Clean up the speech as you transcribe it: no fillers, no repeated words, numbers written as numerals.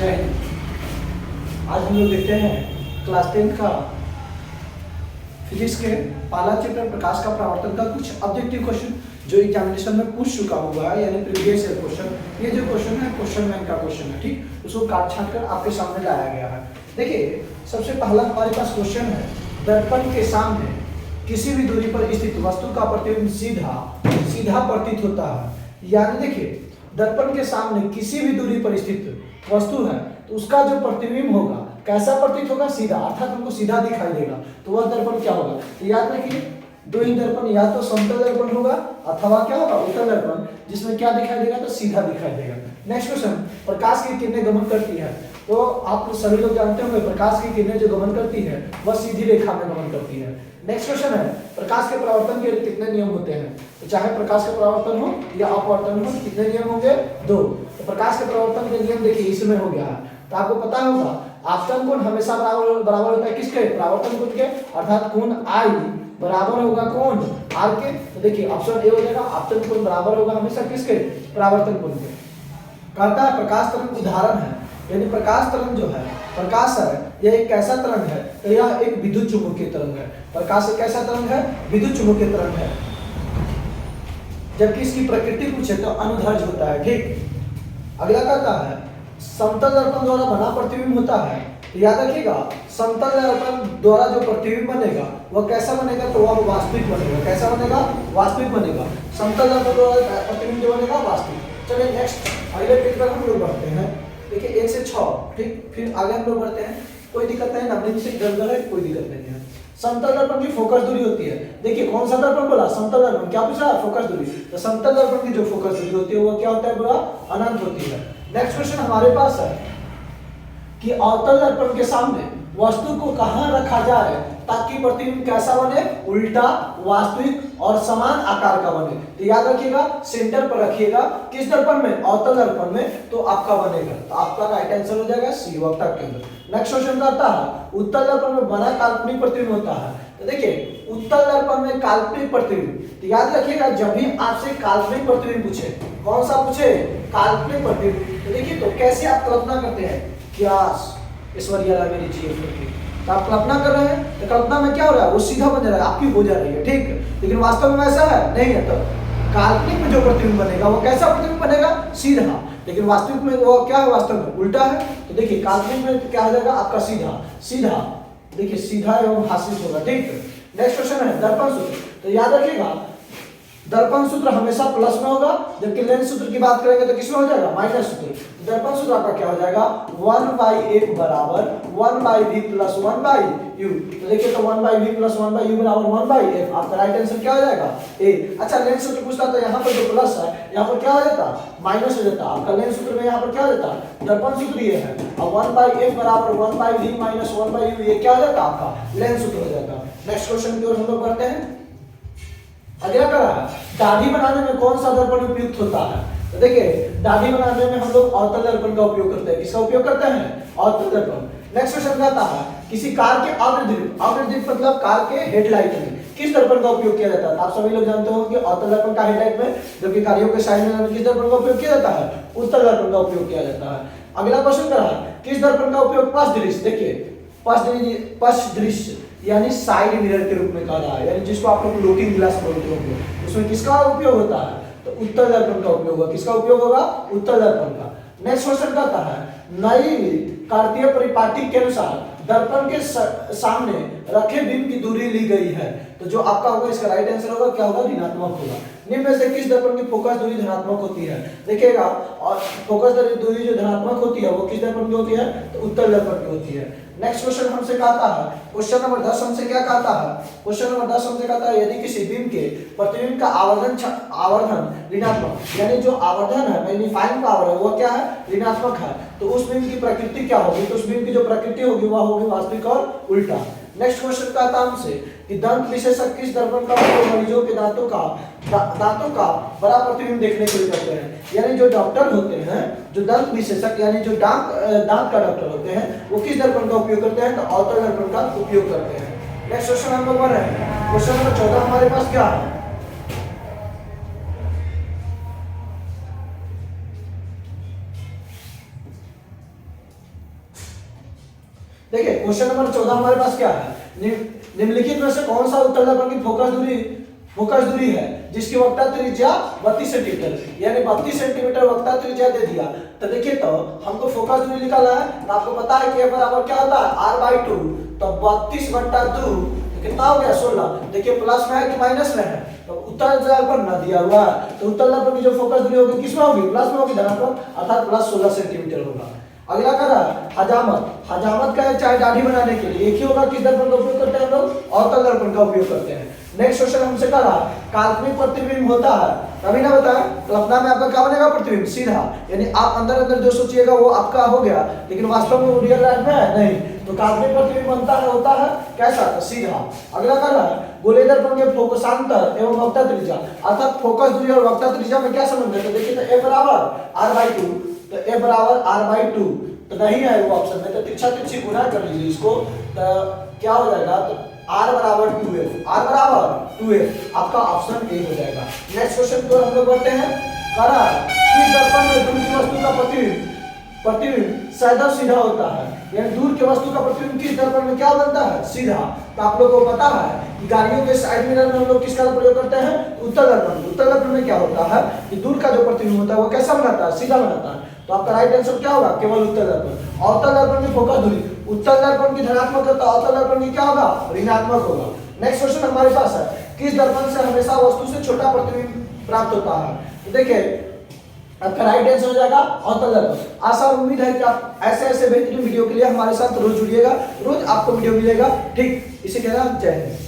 जय हिंद। आज हम लोग देखते हैं क्लास 10 का फिजिक्स के पहला चैप्टर प्रकाश का परावर्तन का कुछ ऑब्जेक्टिव क्वेश्चन जो एग्जामिनेशन में पूछ चुका हुआ है, यानी प्रीवियस ईयर क्वेश्चन। ये जो क्वेश्चन है क्वेश्चन बैंक का क्वेश्चन है, ठीक, उसको काट छाट कर आपके सामने लाया गया है। देखिए सबसे पहला हमारे पास क्वेश्चन है, दर्पण के सामने किसी भी दूरी पर स्थित वस्तु का प्रतिबिंब सीधा प्रतीत होता है। यानी देखिए दर्पण के सामने किसी भी दूरी पर स्थित वस्तु है तो उसका जो प्रतिबिंब होगा कैसा प्रतीत होगा, सीधा, अर्थात हमको सीधा दिखाई देगा। तो वह दर्पण क्या होगा, तो याद रखिए दो ही दर्पण, या तो समतल दर्पण होगा अथवा क्या होगा उत्तल दर्पण, जिसमें क्या दिखाई देगा, तो सीधा दिखाई देगा। नेक्स्ट क्वेश्चन, प्रकाश की किरणें गमन करती है। तो आप सभी लोग जानते होंगे प्रकाश की किरणें जो गमन करती है वह सीधी रेखा में गमन करती है। नेक्स्ट क्वेश्चन है, प्रकाश के परावर्तन के कितने नियम होते हैं। तो चाहे प्रकाश का परावर्तन हो या अपवर्तन हो, कितने नियम होंगे, दो। तो प्रकाश के परावर्तन के नियम देखिए इसमें हो गया है। तो आपको पता होगा आपतन कोण हमेशा बराबर होता है किसके, परावर्तन कोण के, अर्थात कोण आई बराबर होगा कोण आर के। तो देखिए ऑप्शन ए हो जाएगा, आपतन कोण बराबर होगा हमेशा किसके, परावर्तन कोण के। कहता है प्रकाश तरंग उदाहरण है, यानी प्रकाश तरंग जो है, प्रकाश है यह एक कैसा तरंग है, तो यह एक विद्युत चुंबकीय तरंग है। प्रकाश एक कैसा तरंग है, विद्युत चुंबकीय तरंग है। जबकि इसकी प्रकृति पूछे तो अनुदैर्ध्य होता है, ठीक। अगला कहता है समतल दर्पण द्वारा बना प्रतिबिंब होता है। तो याद रखिएगा समतल दर्पण द्वारा जो प्रतिबिंब बनेगा वह कैसा बनेगा, तो वह वास्तविक बनेगा। कैसा बनेगा, वास्तविक बनेगा। समतल दर्पण द्वारा प्रतिबिंब जो बनेगा वास्तविक। चलिए नेक्स्ट अगले पेज पर हम लोग बढ़ते हैं। देखिए 1 से 6, ठीक, फिर आगे हम लोग बढ़ते हैं। कोई दिक्कत नहीं, नंबरिंग से गड़बड़ है, कोई दिक्कत नहीं है। समतल दर्पण की फोकस दूरी होती है। देखिए कौन सा दर्पण बोला, समतल दर्पण। क्या पूछा, फोकस दूरी। तो समतल दर्पण की जो फोकस दूरी होती है वो क्या होता है, बोला अनंत होती है। नेक्स्ट क्वेश्चन हमारे पास है कि अवतल दर्पण के सामने वस्तु को कहां रखा जाए ताकि प्रतिबिंब कैसा बने, उल्टा, वास्तविक और समान आकार का बने। तो याद रखिएगा सेंटर पर रखिएगा। किस दर्पण में, अवतल दर्पण में, तो आपका बनेगा, तो आपका राइट आंसर हो जाएगा सी, वक्ता केंद्र। नेक्स्ट क्वेश्चन कहता है उत्तल दर्पण में बना काल्पनिक प्रतिबिंब होता है। तो देखिए उत्तल दर्पण में काल्पनिक प्रतिबिंब, तो याद रखिएगा जब भी आपसे काल्पनिक प्रतिबिंब पूछे, कौन सा पूछे, काल्पनिक प्रतिबिंब, तो देखिए तो कैसे आप कल्पना करते हैं, क्या ईश्वरीय मेरी जीव करके, तो आप कल्पना कर रहे हैं, तो कल्पना में क्या हो रहा है, वो सीधा बन रहा है, आपकी हो जा रही है, ठीक। लेकिन वास्तव में ऐसा है नहीं है। तो काल्पनिक में जो प्रतिबिंब बनेगा वो कैसा प्रतिबिंब बनेगा, सीधा। लेकिन वास्तविक में वो क्या है, वास्तव में उल्टा है। तो देखिए काल्पनिक में क्या हो जाएगा आपका सीधा, सीधा, देखिए सीधा एवं भाषित होगा, ठीक। नेक्स्ट क्वेश्चन है दर्पण सूत्र। तो याद रखिएगा दर्पण सूत्र हमेशा प्लस में होगा, जबकि लेंस सूत्र की बात करेंगे तो किसमें हो जाएगा, माइनस सूत्र। दर्पण सूत्र आपका क्या हो जाएगा, 1/f बराबर 1/v प्लस 1/u। तो देखिए तो 1/v प्लस 1/u बराबर 1/f, आपका राइट आंसर क्या हो जाएगा, ए। अच्छा लेंस सूत्र पूछता तो यहाँ पर जो प्लस है यहाँ पर क्या हो जाता, माइनस हो जाता। आपका लेंस सूत्र में यहाँ पर क्या हो जाता, दर्पण सूत्र ये है, और 1/f बराबर 1/v माइनस 1/u, ये क्या हो जाता आपका लेंस सूत्र हो जाता। नेक्स्ट क्वेश्चन की ओर हम लोग बढ़ते हैं। अगला क्या है, दाढ़ी बनाने में कौन सा दर्पण उपयुक्त होता है। तो देखिए दाढ़ी बनाने में हम लोग अवतल दर्पण का उपयोग करते हैं। किसका उपयोग करते हैं, अवतल दर्पण। नेक्स्ट क्वेश्चन कहता है किसी कार के अग्रदीप मतलब कार के हेडलाइट में किस दर्पण का उपयोग किया जाता है। आप सभी लोग जानते हो कि अवतल दर्पण का हेडलाइट में, जबकि गाड़ियों के साइड में किस दर्पण का उपयोग किया जाता है, उत्तल दर्पण का उपयोग किया जाता है। अगला क्वेश्चन क्या है, किस दर्पण का उपयोग पश्च दृश्य, देखिए पश्च दृश्य यानी साइड मिरर के रूप में कहा रहा है, यानी जिसको आप लोग लुकिंग ग्लास बोलते होंगे, उसमें किसका उपयोग होता है, तो उत्तल दर्पण का उपयोग होगा। किसका उपयोग होगा, उत्तल दर्पण का। नेक्स्ट क्वेश्चन कहता है नई कार्तीय परिपाटी के अनुसार दर्पण के सामने रखे बिंब की दूरी ली गई है। तो जो आपका होगा इसका राइट आंसर होगा क्या होगा, ऋणात्मक होगा। निम्न में से किस दर्पण की फोकस दूरी धनात्मक होती है। देखिएगा और फोकस दूरी जो धनात्मक होती है वो किस दर्पण की होती है, तो उत्तल दर्पण की होती है। नेक्स्ट क्वेश्चन हमसे कहता है, क्वेश्चन नंबर 10 हमसे क्या कहता है, क्वेश्चन नंबर 10 हमसे कहता है यदि किसी बिंब के प्रतिबिंब का आवर्धन ऋणात्मक, यानी जो आवर्धन है मैग्नीफाइंग पावर है वो क्या है, ऋणात्मक है, तो उस बिंब की प्रकृति क्या होगी, तो उस बिंब की जो प्रकृति होगी वह होगी वास्तविक और उल्टा। नेक्स्ट क्वेश्चन कहता है हमसे कि दंत विशेषज्ञ किस दर्पण का उपयोग मरीजों के दांतों का बड़ा प्रतिबिंब देखने के लिए करते हैं। यानी जो डॉक्टर होते हैं, जो दंत विशेषज्ञ यानी जो दांत का डॉक्टर होते हैं वो किस दर्पण का उपयोग करते हैं, तो अवतल दर्पण का उपयोग करते हैं। नेक्स्ट क्वेश्चन हम लोग बढ़ रहे हैं। क्वेश्चन नंबर 14 हमारे पास क्या है, देखिए क्वेश्चन नंबर 14 हमारे पास क्या है, निम्नलिखित में से कौन सा उत्तल दर्पण की फोकस दूरी है जिसकी वक्रता त्रिज्या 32 सेंटीमीटर, यानी 32 सेंटीमीटर वक्रता त्रिज्या दे दिया। तो देखिए तो हमको फोकस दूरी निकालना है, तो आपको पता है कि बराबर क्या होता है r/2, तो 32/2 कितना हो गया 16। देखिए प्लस में है कि माइनस में है, तो उत्तल दर्पण न दिया हुआ है, तो उत्तल दर्पण की जो फोकस दूरी होगी किस में होगी, प्लस में होगी, धनात्मक, अर्थात प्लस 16 सेंटीमीटर होगा। अगला करा हजामत का चाहे दाढ़ी बनाने के लिए एक ही होगा, किस दर्पण का उपयोग करते हैं हम लोग, अवतल दर्पण का उपयोग करते हैं। नेक्स्ट क्वेश्चन हमसे करा काल्पनिक प्रतिबिंब होता है, कभी ना बताया कल्पना में आपका क्या बनेगा, प्रतिबिंब सीधा, यानी आप अंदर जो सोचिएगा वो आपका हो गया, लेकिन वास्तव में रियल लाइफ में है नहीं, तो काल्पनिक प्रतिबिंब बनता है होता है कैसा, सीधा। अगला करा गोले दर्पण के फोकसांतर एवं वक्रता त्रिज्या, अर्थात फोकस दूरी और वक्रता त्रिज्या में क्या संबंध है, तो देखिए तो a बराबर r/2, तो a बराबर r/2 तो नहीं है वो ऑप्शन में, तो तिरछी गुना कर लीजिए इसको, तो क्या हो जाएगा, तो r बराबर 2f आपका ऑप्शन ए हो जाएगा। नेक्स्ट क्वेश्चन को हम लोग बढ़ते हैं, करा किस दर्पण में दूर की वस्तु का प्रतिबिंब सदैव सीधा होता है, यानी दूर की वस्तु का प्रतिबिंब किस दर्पण में क्या बनता है, सीधा। तो आप लोगों को पता है कि गाड़ियों के साइड मिरर में हम लोग किसका प्रयोग करते हैं, उत्तल दर्पण। उत्तल दर्पण में क्या होता है कि दूर का जो प्रतिबिंब होता है वो कैसा बनाता है, सीधा बनाता है, तो आपका राइट आंसर क्या होगा, केवल उत्तल दर्पण। अवतल दर्पण की फोकस दूरी, उत्तल दर्पण की धनात्मक है तो अवतल दर्पण की क्या होगा, ऋणात्मक होगा। नेक्स्ट क्वेश्चन हमारे पास है, किस दर्पण से हमेशा वस्तु से छोटा प्रतिबिंब प्राप्त होता है, तो देखिए आपका राइट आंसर हो जाएगा अवतल दर्पण। आशा और उम्मीद है कि आप ऐसे बेहतरीन वीडियो के लिए हमारे साथ रोज जुड़िएगा, रोज आपको वीडियो मिलेगा, ठीक। इसी के साथ जय हिंद।